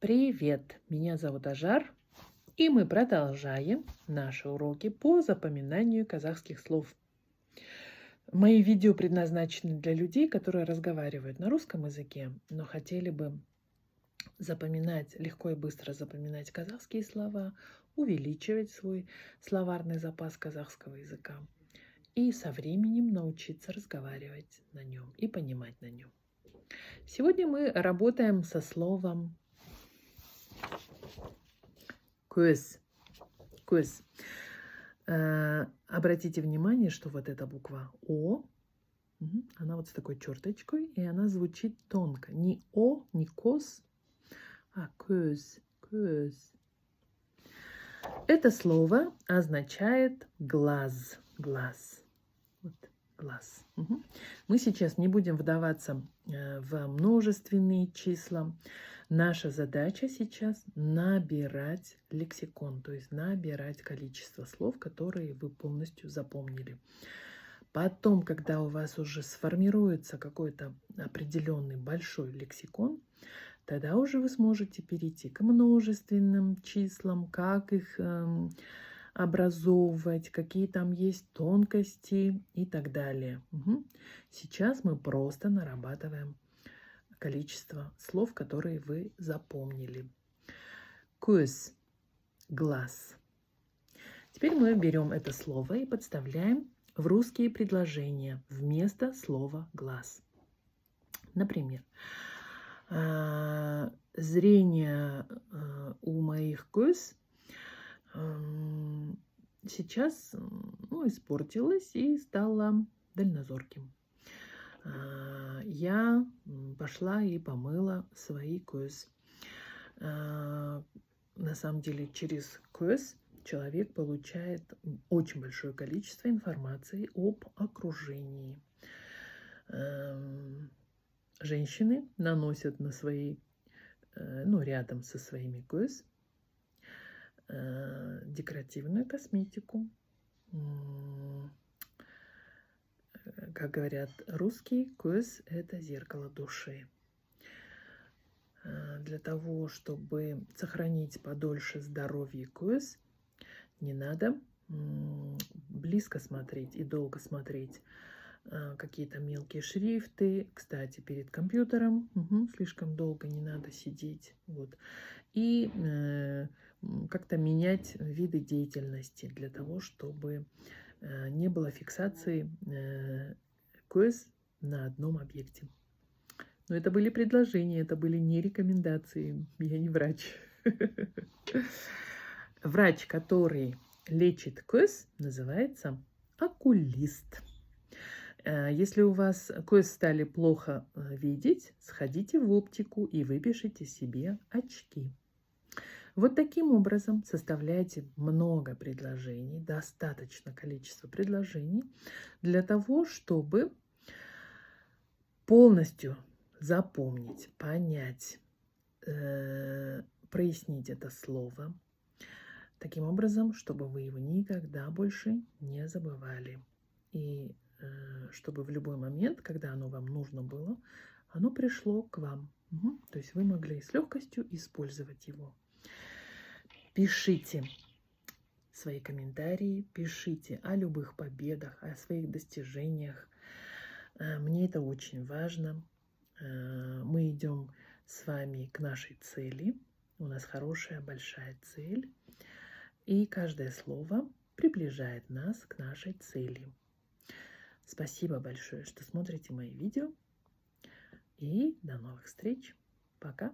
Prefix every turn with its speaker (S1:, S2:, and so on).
S1: Привет! Меня зовут Ажар, и мы продолжаем наши уроки по запоминанию казахских слов. Мои видео предназначены для людей, которые разговаривают на русском языке, но хотели бы запоминать, легко и быстро запоминать казахские слова, увеличивать свой словарный запас казахского языка и со временем научиться разговаривать на нем и понимать на нем. Сегодня мы работаем со словом көз. Көз. Обратите внимание, что вот эта буква О, она вот с такой черточкой, и она звучит тонко. Не О, не кос, а көз, көз. Это слово означает глаз, глаз. Вот, глаз. Мы сейчас не будем вдаваться в множественные числа. Наша задача сейчас набирать лексикон, то есть набирать количество слов, которые вы полностью запомнили. Потом, когда у вас уже сформируется какой-то определенный большой лексикон, тогда уже вы сможете перейти к множественным числам, как их образовывать, какие там есть тонкости и так далее. Сейчас мы просто нарабатываем количество слов, которые вы запомнили. Көз, глаз. Теперь мы берем это слово и подставляем в русские предложения вместо слова глаз. Например, зрение у моих көз сейчас испортилось и стало дальнозорким. Я пошла и помыла свои көз. На самом деле через көз человек получает очень большое количество информации об окружении. Женщины наносят на свои, рядом со своими көз декоративную косметику. Как говорят русские, көз – это зеркало души. Для того, чтобы сохранить подольше здоровье көз, не надо близко смотреть и долго смотреть какие-то мелкие шрифты. Кстати, перед компьютером слишком долго не надо сидеть. Вот. И как-то менять виды деятельности для того, чтобы не было фиксации көз на одном объекте. Но это были предложения, это были не рекомендации. Я не врач. Врач, который лечит көз, называется окулист. Если у вас көз стали плохо видеть, сходите в оптику и выпишите себе очки. Вот таким образом составляйте много предложений, достаточно количество предложений для того, чтобы полностью запомнить, понять, прояснить это слово, таким образом, чтобы вы его никогда больше не забывали. И чтобы в любой момент, когда оно вам нужно было, оно пришло к вам. То есть вы могли с легкостью использовать его. Пишите свои комментарии, пишите о любых победах, о своих достижениях. Мне это очень важно. Мы идем с вами к нашей цели. У нас хорошая, большая цель. И каждое слово приближает нас к нашей цели. Спасибо большое, что смотрите мои видео. И до новых встреч. Пока.